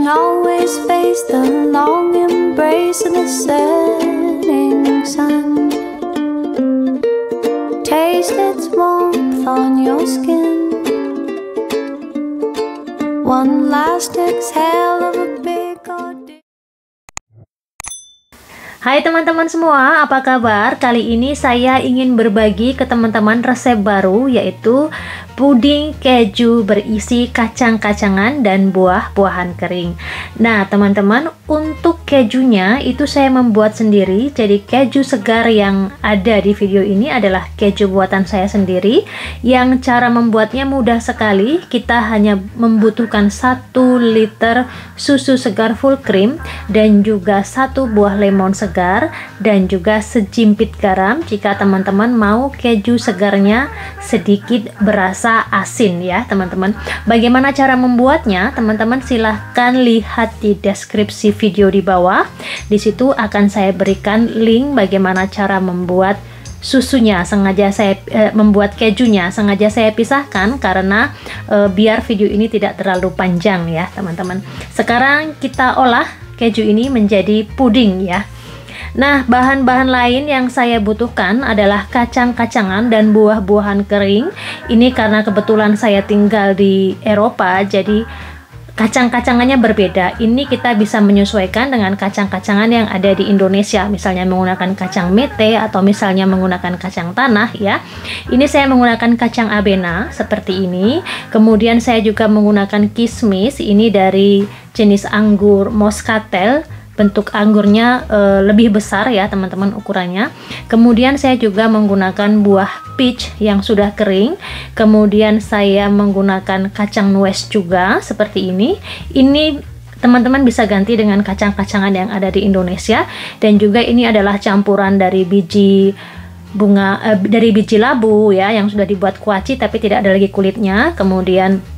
always face the long embrace of the setting sun. Taste its warmth on your skin. One last exhale of a big ordeal. Hai teman-teman semua, apa kabar? Kali ini saya ingin berbagi ke teman-teman resep baru, yaitu puding keju berisi kacang-kacangan dan buah-buahan kering. Nah teman-teman, untuk kejunya itu saya membuat sendiri. Jadi keju segar yang ada di video ini adalah keju buatan saya sendiri, yang cara membuatnya mudah sekali. Kita hanya membutuhkan 1 liter susu segar full cream, dan juga 1 buah lemon segar, dan juga sejimpit garam jika teman-teman mau keju segarnya sedikit berasa asin ya teman-teman. Bagaimana cara membuatnya? Teman-teman silahkan lihat di deskripsi video di bawah. Di situ akan saya berikan link bagaimana cara membuat susunya. Sengaja saya membuat kejunya sengaja saya pisahkan karena biar video ini tidak terlalu panjang ya teman-teman. Sekarang kita olah keju ini menjadi puding ya. Nah, bahan-bahan lain yang saya butuhkan adalah kacang-kacangan dan buah-buahan kering. Ini karena kebetulan saya tinggal di Eropa, jadi kacang-kacangannya berbeda. Ini kita bisa menyesuaikan dengan kacang-kacangan yang ada di Indonesia, misalnya menggunakan kacang mete atau misalnya menggunakan kacang tanah ya. Ini saya menggunakan kacang abena seperti ini. Kemudian saya juga menggunakan kismis, ini dari jenis anggur Moscatel. Bentuk anggurnya lebih besar ya teman-teman ukurannya. Kemudian saya juga menggunakan buah peach yang sudah kering. Kemudian saya menggunakan kacang nuez juga seperti ini. Ini teman-teman bisa ganti dengan kacang-kacangan yang ada di Indonesia. Dan juga ini adalah campuran dari biji bunga dari biji labu ya, yang sudah dibuat kuaci tapi tidak ada lagi kulitnya. Kemudian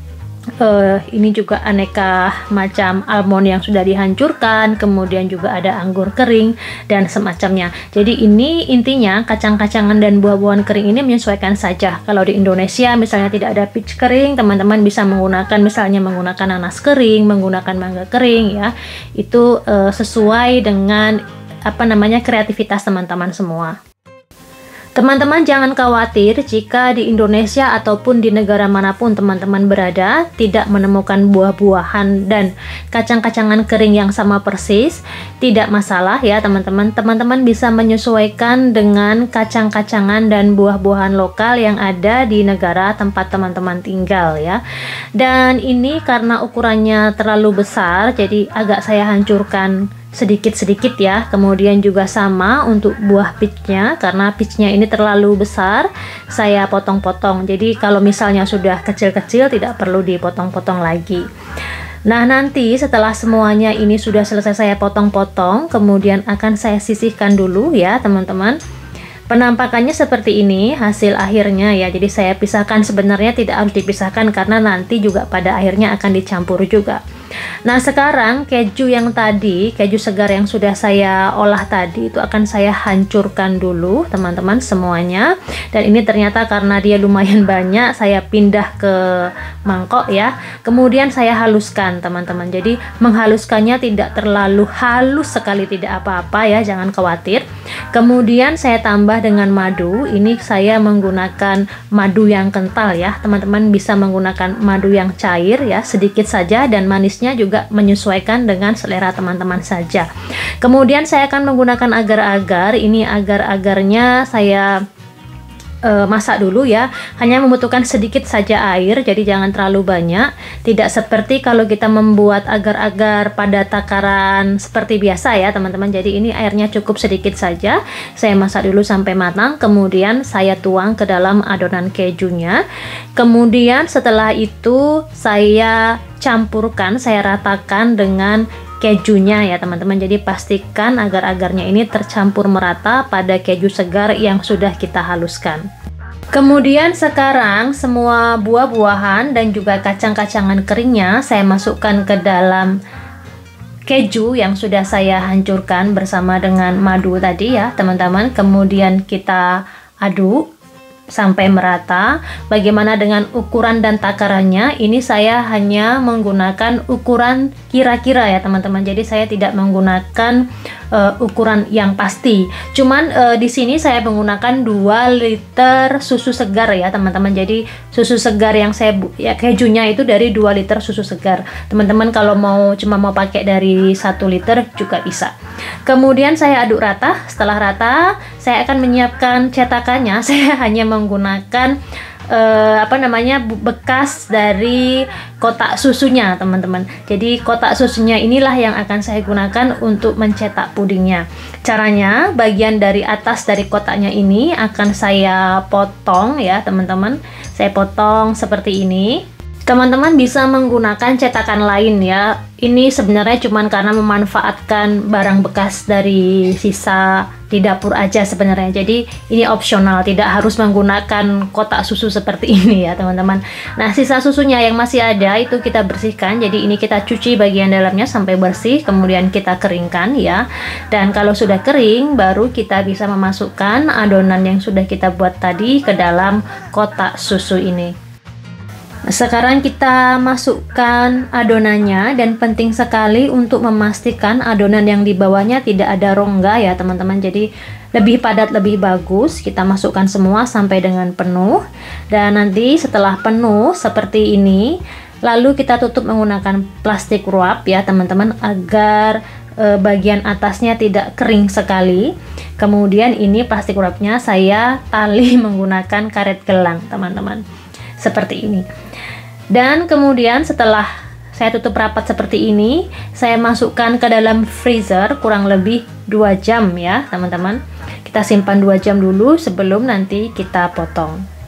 ini juga aneka macam almond yang sudah dihancurkan, kemudian juga ada anggur kering dan semacamnya. Jadi ini intinya kacang-kacangan dan buah-buahan kering ini menyesuaikan saja. Kalau di Indonesia misalnya tidak ada peach kering, teman-teman bisa menggunakan misalnya menggunakan nanas kering, menggunakan mangga kering ya. Itu sesuai dengan kreativitas teman-teman semua. Teman-teman jangan khawatir jika di Indonesia ataupun di negara manapun teman-teman berada tidak menemukan buah-buahan dan kacang-kacangan kering yang sama persis. Tidak masalah ya teman-teman. Teman-teman bisa menyesuaikan dengan kacang-kacangan dan buah-buahan lokal yang ada di negara tempat teman-teman tinggal ya. Dan ini karena ukurannya terlalu besar, jadi agak saya hancurkan sedikit-sedikit ya. Kemudian juga sama untuk buah peachnya, karena peachnya ini terlalu besar, saya potong-potong. Jadi kalau misalnya sudah kecil-kecil tidak perlu dipotong-potong lagi. Nah nanti setelah semuanya ini sudah selesai saya potong-potong, kemudian akan saya sisihkan dulu ya teman-teman. Penampakannya seperti ini hasil akhirnya ya. Jadi saya pisahkan, sebenarnya tidak harus dipisahkan karena nanti juga pada akhirnya akan dicampur juga. Nah sekarang keju yang tadi, keju segar yang sudah saya olah tadi itu akan saya hancurkan dulu teman-teman semuanya. Dan ini ternyata karena dia lumayan banyak, saya pindah ke mangkok ya. Kemudian saya haluskan teman-teman. Jadi menghaluskannya tidak terlalu halus sekali, tidak apa-apa ya, jangan khawatir. Kemudian saya tambah dengan madu. Ini saya menggunakan madu yang kental ya. Teman-teman bisa menggunakan madu yang cair ya, sedikit saja, dan manisnya juga menyesuaikan dengan selera teman-teman saja. Kemudian saya akan menggunakan agar-agar. Ini agar-agarnya saya masak dulu ya, hanya membutuhkan sedikit saja air, jadi jangan terlalu banyak. Tidak seperti kalau kita membuat agar-agar pada takaran seperti biasa ya teman-teman. Jadi ini airnya cukup sedikit saja. Saya masak dulu sampai matang, kemudian saya tuang ke dalam adonan kejunya. Kemudian setelah itu saya campurkan, saya ratakan dengan kejunya ya teman-teman. Jadi pastikan agar-agarnya ini tercampur merata pada keju segar yang sudah kita haluskan. Kemudian sekarang semua buah-buahan dan juga kacang-kacangan keringnya saya masukkan ke dalam keju yang sudah saya hancurkan bersama dengan madu tadi ya teman-teman. Kemudian kita aduk sampai merata. Bagaimana dengan ukuran dan takarannya? Ini saya hanya menggunakan ukuran kira-kira ya teman-teman. Jadi saya tidak menggunakan ukuran yang pasti. Cuman di sini saya menggunakan 2 liter susu segar ya teman-teman. Jadi susu segar yang saya kejunya itu dari 2 liter susu segar. Teman-teman kalau cuma mau pakai dari 1 liter juga bisa. Kemudian saya aduk rata. Setelah rata, saya akan menyiapkan cetakannya. Saya hanya menggunakan bekas dari kotak susunya teman-teman. Jadi kotak susunya inilah yang akan saya gunakan untuk mencetak pudingnya. Caranya, bagian dari atas dari kotaknya ini akan saya potong ya teman-teman. Saya potong seperti ini. Teman-teman bisa menggunakan cetakan lain ya. Ini sebenarnya cuman karena memanfaatkan barang bekas dari sisa di dapur aja sebenarnya. Jadi ini opsional, tidak harus menggunakan kotak susu seperti ini ya teman-teman. Nah, sisa susunya yang masih ada itu kita bersihkan. Jadi ini kita cuci bagian dalamnya sampai bersih, kemudian kita keringkan ya. Dan kalau sudah kering, baru kita bisa memasukkan adonan yang sudah kita buat tadi ke dalam kotak susu ini. Sekarang kita masukkan adonannya, dan penting sekali untuk memastikan adonan yang di bawahnya tidak ada rongga ya teman-teman. Jadi lebih padat lebih bagus. Kita masukkan semua sampai dengan penuh, dan nanti setelah penuh seperti ini, lalu kita tutup menggunakan plastik wrap ya teman-teman, agar bagian atasnya tidak kering sekali. Kemudian ini plastik wrapnya saya tali menggunakan karet gelang teman-teman, seperti ini. Dan kemudian setelah saya tutup rapat seperti ini, saya masukkan ke dalam freezer kurang lebih 2 jam ya teman-teman. Kita simpan 2 jam dulu sebelum nanti kita potong.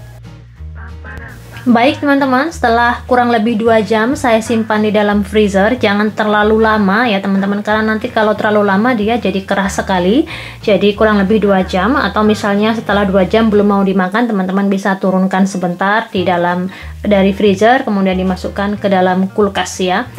Baik teman-teman, setelah kurang lebih 2 jam saya simpan di dalam freezer. Jangan terlalu lama ya teman-teman, karena nanti kalau terlalu lama dia jadi keras sekali. Jadi kurang lebih 2 jam, atau misalnya setelah 2 jam belum mau dimakan, teman-teman bisa turunkan sebentar dari freezer, kemudian dimasukkan ke dalam kulkas ya.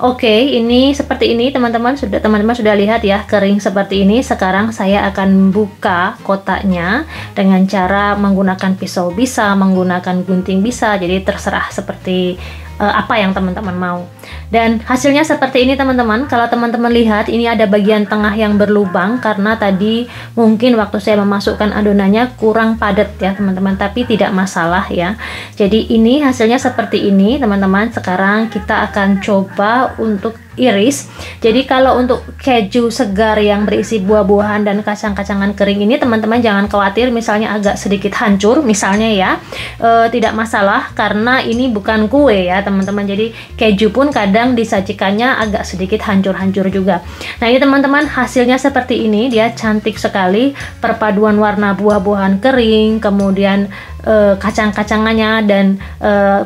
Oke, ini seperti ini teman-teman sudah lihat ya, kering seperti ini. Sekarang saya akan buka kotaknya dengan cara menggunakan pisau, bisa menggunakan gunting, bisa. Jadi terserah seperti apa yang teman-teman mau. Dan hasilnya seperti ini teman-teman. Kalau teman-teman lihat, ini ada bagian tengah yang berlubang karena tadi mungkin waktu saya memasukkan adonannya kurang padat ya teman-teman, tapi tidak masalah ya. Jadi ini hasilnya seperti ini teman-teman. Sekarang kita akan coba untuk iris. Jadi kalau untuk keju segar yang berisi buah-buahan dan kacang-kacangan kering ini, teman-teman jangan khawatir misalnya agak sedikit hancur misalnya ya, tidak masalah karena ini bukan kue ya teman-teman. Jadi keju pun kadang disajikannya agak sedikit hancur-hancur juga. Nah ini teman-teman, hasilnya seperti ini, dia cantik sekali, perpaduan warna buah-buahan kering, kemudian kacang-kacangannya, dan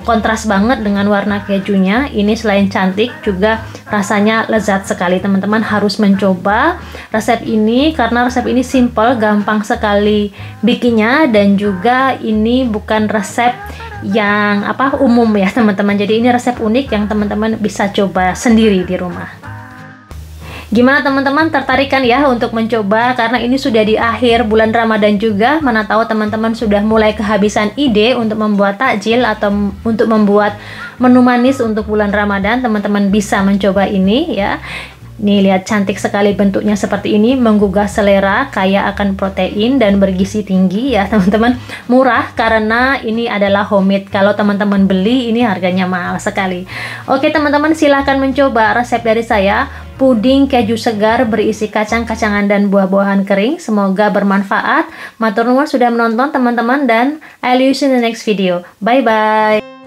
kontras banget dengan warna kejunya. Ini selain cantik juga rasanya lezat sekali. Teman-teman harus mencoba resep ini karena resep ini simple, gampang sekali bikinnya, dan juga ini bukan resep yang umum ya teman-teman. Jadi ini resep unik yang teman-teman bisa coba sendiri di rumah. Gimana teman-teman, tertarik kan ya untuk mencoba? Karena ini sudah di akhir bulan Ramadan juga. Mana tahu teman-teman sudah mulai kehabisan ide untuk membuat takjil atau untuk membuat menu manis untuk bulan Ramadan. Teman-teman bisa mencoba ini ya. Nih lihat, cantik sekali bentuknya seperti ini, menggugah selera, kaya akan protein dan bergizi tinggi ya teman-teman. Murah karena ini adalah homemade. Kalau teman-teman beli ini harganya mahal sekali. Oke teman-teman, silahkan mencoba resep dari saya, puding keju segar berisi kacang-kacangan dan buah-buahan kering. Semoga bermanfaat. Matur nuwun sudah menonton teman-teman, dan I'll see you in the next video. Bye bye.